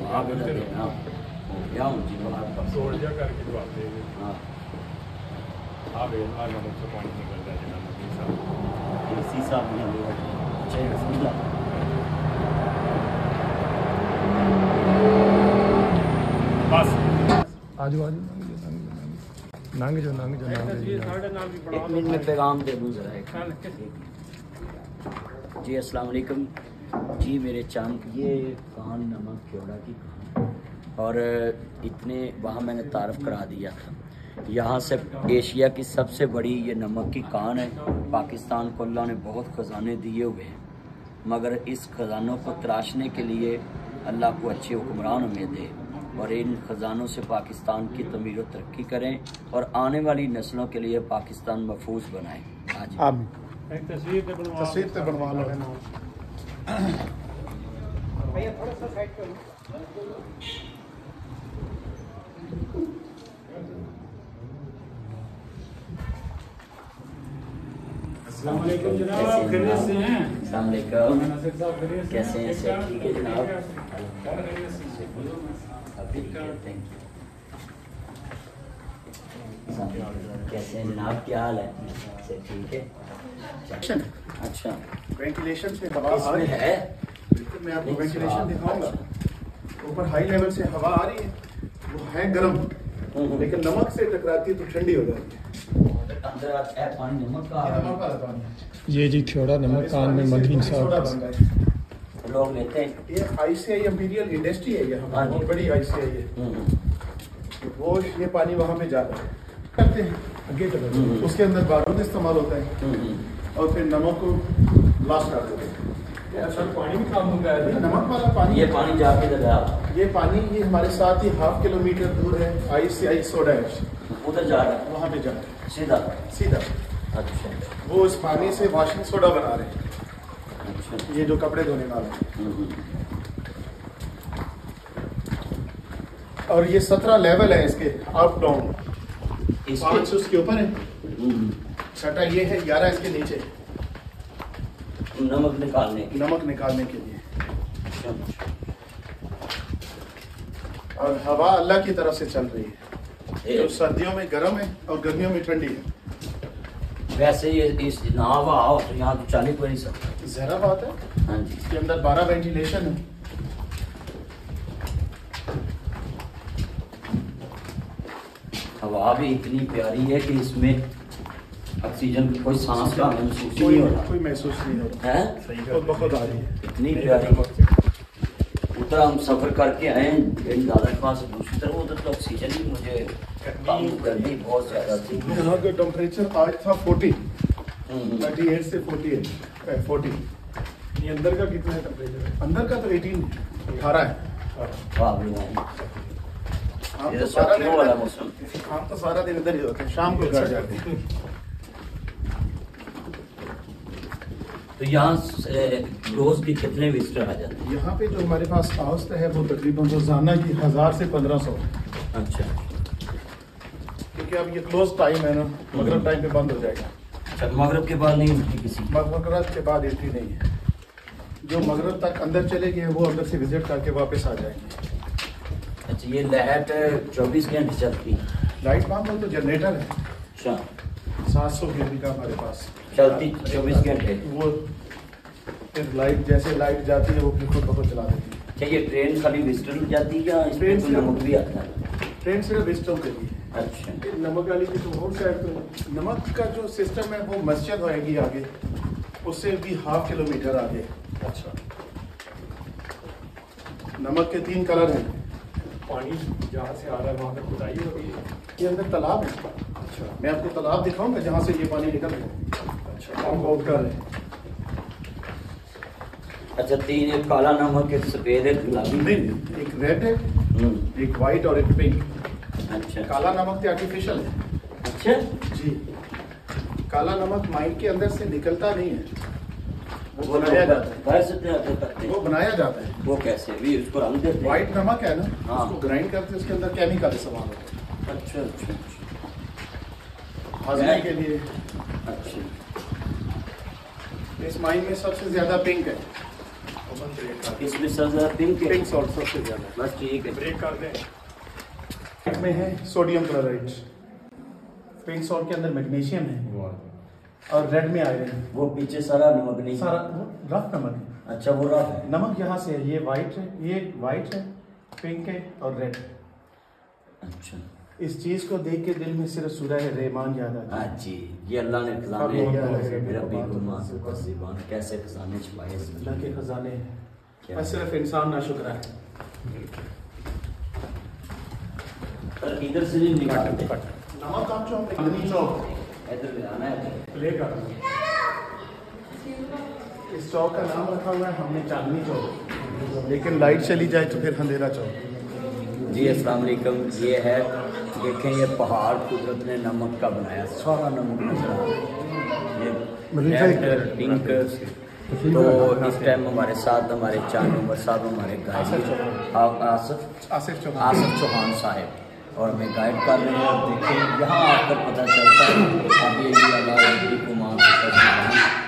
आप हाँ क्या हूँ जी बाहर पर सोल्डिया करके दबाते हैं। हाँ हाँ बेलना नमक से पानी निकलता है नमक के साथ। इसी साहब ने अच्छा समझा बस आजू आजू नंग जो एक मिनट में पैगाम दे दूँ ज़रा एक जी अस्सलाम वालेकुम जी मेरे चांद ये कान नमक क्योड़ा की कान और इतने वहाँ मैंने तारफ़ करा दिया था। यहाँ से एशिया की सबसे बड़ी ये नमक की कान है। पाकिस्तान को अल्लाह ने बहुत ख़जाने दिए हुए हैं, मगर इस ख़जानों को तराशने के लिए अल्लाह को अच्छे हुक्मरान हमें दे और इन ख़जानों से पाकिस्तान की तमीर व तरक्की करें और आने वाली नस्लों के लिए पाकिस्तान महफूज बनाएं। आज एक तस्वीर पे बनवा लो। भैया थोड़ा सा साइड करो। अस्सलाम वालेकुम जनाब, खैरियत से हैं? अस्सलाम वालेकुम, नासिर साहब खैरियत से हैं? कैसे हैं? सब ठीक है जनाब? अभी थैंक यू। कैसे हैं जनाब, क्या हाल है? सब ठीक है? अच्छा वेंटिलेशन से हवा आ रही इसमें है। है बिल्कुल मैं आपको वेंटिलेशन दिखाऊंगा। ऊपर हाई लेवल से हवा आ रही है, वो है गर्म, लेकिन नमक से टकराती है तो ठंडी हो जाती है। अंदर है पानी नमक का ये नमक वाला पानी है। ये जी थोड़ा नमक कान में मदीन सोडा साहब बन रहा है। लोग लेते हैं। ये ICI इंपीरियल इंडस्ट्री है, ये हाँ हमारी जी। बहुत बड़ी ICI है। वो ये पानी वहाँ पे जाता है, करते हैं आगे चलो, उसके अंदर बारूद इस्तेमाल होता है और फिर नमक को ब्लास्ट कर देते हैं। सर पानी भी काम होगा ये नमक वाला पानी ये पानी जाके लगा ये पानी ये हमारे साथ ही 1/2 किलोमीटर दूर है ICI सोडा ऐश, उधर जा रहा है वहाँ पे जा रहा है सीधा। सीधा। अच्छा वो इस पानी से वॉशिंग सोडा बना रहे हैं, अच्छा ये जो कपड़े धोने वाला है। और ये 17 लेवल है इसके अप डाउन, 5 उसके ऊपर है, 6 ये है, 11 इसके नीचे है, नमक निकालने की। नमक निकालने के लिए। और हवा अल्लाह की तरफ से चल रही है, जो सर्दियों में गर्म है और गर्मियों में ठंडी है। वैसे ये इस ना हवा आओ तो यहाँ तो चल ही कोई नहीं सकता। जरा बात है, हाँ जी इसके अंदर 12 वेंटिलेशन है। हवा भी इतनी प्यारी है कि इसमें ऑक्सीजन की कोई सांस का महसूस ही कोई नहीं होता कोई महसूस नहीं हो रहा है। खुद बखुद आ रही है। इतनी प्यारी उधर हम सफर करके आए हैं दादा के पास, दूसरी तरफ उधर तो ऑक्सीजन ही मुझे कम, गर्मी बहुत ज्यादा थी। यहाँ का टेम्परेचर आज था 40, 38 से 40। ये अंदर का कितना टेम्परेचर है? अंदर का तो 18 है। वाह भी नहीं। हम ये तो तो सारा सर्दियों वाला दिन मौसम। हम तो सारा दिन इधर ही होते हैं, शाम को घर जाते हैं। तो यहाँ रोज के कितने विजिटर आ जाते हैं? यहाँ पे जो हमारे पास औसत है वो तकरीबन रोजाना की 1000 से 1500, अच्छा क्योंकि अब ये क्लोज टाइम है ना, मगरब टाइम पे बंद हो जाएगा। अच्छा मगरब के बाद नहीं होती किसी? मगरब के बाद एंट्री नहीं है। जो मगरब तक अंदर चले गए वो अंदर से विजिट करके वापस आ जाएंगे। अच्छा ये लाइट 24 घंटे चलती है? लाइट बंद हो तो जनरेटर है अच्छा 700 kV का हमारे पास, चलती 24 घंटे। वो फिर लाइट जैसे लाइट जाती है वो फिर खुद ब खुद चला देती है। क्या ये ट्रेन खाली विजिटर जाती है या इसमें ट्रेन कोई से- नमक भी आता है? ट्रेन सिर्फ विजिटरों के लिए। अच्छा ये नमक वाली की तो रोड साइड पे नमक का जो सिस्टम है वो मस्जिद होएगी आगे, उससे भी 1/2 किलोमीटर आगे। अच्छा नमक के 3 कलर हैं। पानी जहाँ से आ रहा है वहाँ पे खुदाई हो रही है। ये अंदर तालाब है, अच्छा मैं आपको तालाब दिखाऊंगा जहाँ से ये पानी निकल रहा है। अच्छा पंप आउट कर रहे हैं। अच्छा तीन, एक काला नमक, एक सफेद, एक गुलाबी। नहीं, एक रेड है, एक वाइट और एक पिंक। अच्छा काला नमक तो आर्टिफिशियल है अच्छा जी। काला नमक माइन के अंदर से निकलता नहीं है, वो वो बनाया जाता है। कैसे करते हैं? वो बनाया जाता है। वो कैसे भी उसको रंग देते हैं? व्हाइट नमक है ना, हाँ। उसको ग्राइंड करते हैं, उसके अंदर केमिकल इस्तेमाल होता है अच्छा अच्छा हाजमे के लिए। अच्छा इस माइन में सबसे ज्यादा पिंक है, इसमें सबसे पिंक पिंक सॉल्ट सबसे ज्यादा। बस ठीक है। ब्रेक कर दें। में है सोडियम क्लोराइड, पिंक सॉल्ट के अंदर मैग्नीशियम है और रेड में आयरन। वो पीछे सारा नमक नहीं, सारा रफ नमक है। अच्छा वो रफ है। नमक यहाँ से है, ये वाइट है, ये वाइट है, पिंक है और रेड। अच्छा इस चीज को देख के दिल में सिर्फ सूरह रहमान याद आता है। हाँ जी, ये अल्लाह ने खजाने रब्बी गुमान से तस्बीबान कैसे खजाने छुपाए इसमें। अल्लाह के खजाने हैं, क्या? बस सिर्फ इंसान ना शुक्र है। पर इधर से नहीं निकालते। नमक आप चौक इधर ले आना है। प्ले कर इस चौक का नाम रखा हुआ है हमने चांदनी चौक, लेकिन लाइट चली जाए तो फिर अंधेरा चौक। जी अस्सलाम वालेकुम। ये है, देखें ये पहाड़ कुदरत ने नमक का बनाया, सारा नमक नजर आ रहा है। ये रेड पिंक। तो इस टाइम हमारे साथ हमारे चार नंबर साहब हमारे गाइड आसिफ चौहान साहब और हमें गाइड कर रहे हैं। और देखें यहाँ आकर पता चलता है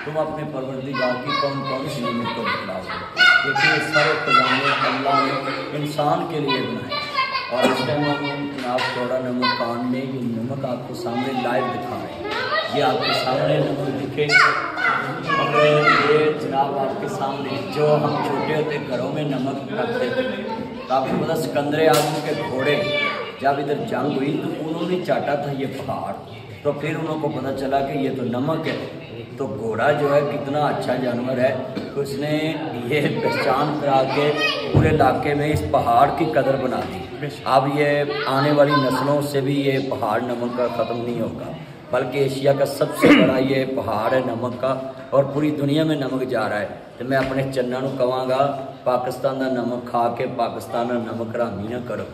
तुम अपने परवरदिगार की कौन कौन सी नियमत को बतलाओगे। देखिए सारे खजाने अल्लाह ने इंसान के लिए बनाए। और इस टाइम हम जनाब थोड़ा नमक कान में ये नमक आपको सामने लाइव दिखा रहे हैं। ये आपके सामने नमक दिखे और ये जनाब आपके सामने जो हम छोटे होते घरों में नमक रखते थे, तो आपको पता सिकंदर आजम के घोड़े जब इधर जंग हुई तो उन्होंने चाटा था ये पहाड़, तो फिर उनको पता चला कि ये तो नमक है। तो घोड़ा जो है कितना अच्छा जानवर है, तो उसने ये पहचान करा के पूरे इलाके में इस पहाड़ की कदर बना दी। अब ये आने वाली नस्लों से भी ये पहाड़ नमक का ख़त्म नहीं होगा, बल्कि एशिया का सबसे बड़ा ये पहाड़ है नमक का और पूरी दुनिया में नमक जा रहा है। तो मैं अपने चन्ना नूं कहांगा पाकिस्तान का नमक खा के पाकिस्तान का नमक हरामी ना करो।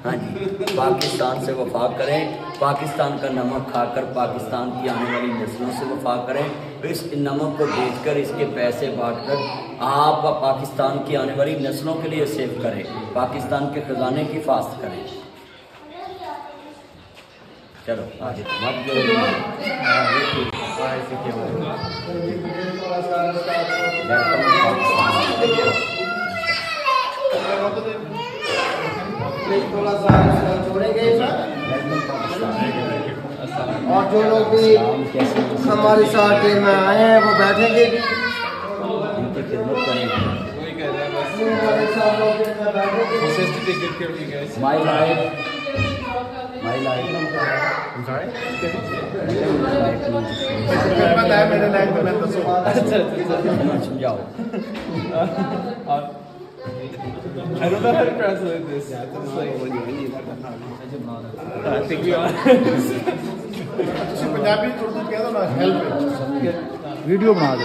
हाँ जी, पाकिस्तान से वफा करें, पाकिस्तान का नमक खाकर पाकिस्तान की आने वाली नस्लों से वफा करें। इस नमक को बेचकर इसके पैसे बांटकर आप पाकिस्तान की आने वाली नस्लों के लिए सेव करें, पाकिस्तान के खजाने की हिफाजत करें। चलो आगे थोड़ा सा छोड़ेंगे और जो लोग भी हमारे साथ टीम में आए हैं वो बैठेंगे भी, इनकी खिदमत करेंगे। माई लाइफ समझाओ। I don't know how to translate this. It's like I think we are. Punjabi Urdu कह दो ना, हेल्प वीडियो बना दे।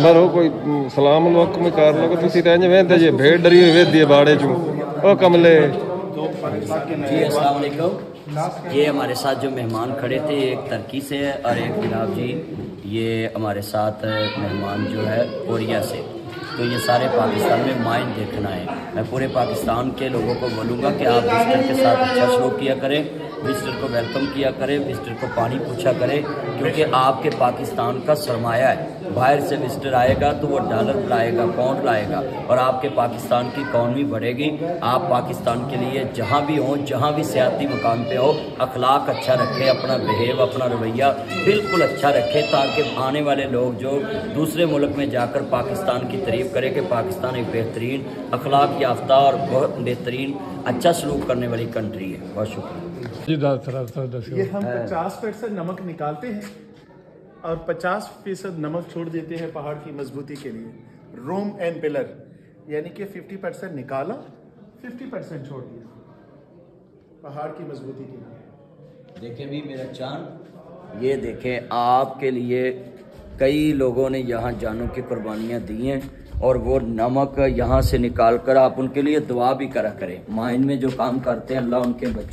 मरो कोई सलाम अलैकुम कर लो कि तुसी तो इंज वेंदे जे भेड़ डरी हुई वेंदी है बाड़े चों। ओ कमले जी अस्सलाम वालेकुम। ये हमारे साथ जो मेहमान खड़े थे एक तुर्की से है और एक जनाब जी ये हमारे साथ मेहमान जो है कोरिया से। तो ये सारे पाकिस्तान में माइन देखना है। मैं पूरे पाकिस्तान के लोगों को बोलूँगा कि आप विजिटर के साथ अच्छा सलूक किया करें, विजिटर को वेलकम किया करें, विजिटर को पानी पूछा करें, क्योंकि आपके पाकिस्तान का सरमाया है। बाहर से विजिटर आएगा तो वो डॉलर लाएगा, पाउंड लाएगा और आपके पाकिस्तान की इकॉनमी बढ़ेगी। आप पाकिस्तान के लिए जहाँ भी हों, जहाँ भी सियाती मकाम पे हो, अखलाक अच्छा रखें, अपना बिहेव, अपना रवैया बिल्कुल अच्छा रखें, ताकि आने वाले लोग जो दूसरे मुल्क में जाकर पाकिस्तान की तारीफ करें कि पाकिस्तान एक बेहतरीन अखलाक याफ्ता और बहुत बेहतरीन अच्छा सलूक करने वाली कंट्री है। बहुत शुक्रिया। ये हम 50% नमक निकालते हैं और 50% नमक छोड़ देते हैं पहाड़ की मजबूती के लिए। रूम एंड पिलर, यानी कि 50% निकाला, 50% छोड़ दिया पहाड़ की मजबूती के लिए। देखें भी मेरा चांद, ये देखें आपके लिए कई लोगों ने यहाँ जानों की कुर्बानियाँ दी हैं और वो नमक यहाँ से निकाल कर आप उनके लिए दुआ भी करा करें। माइन में जो काम करते हैं अल्लाह उनके बच्चे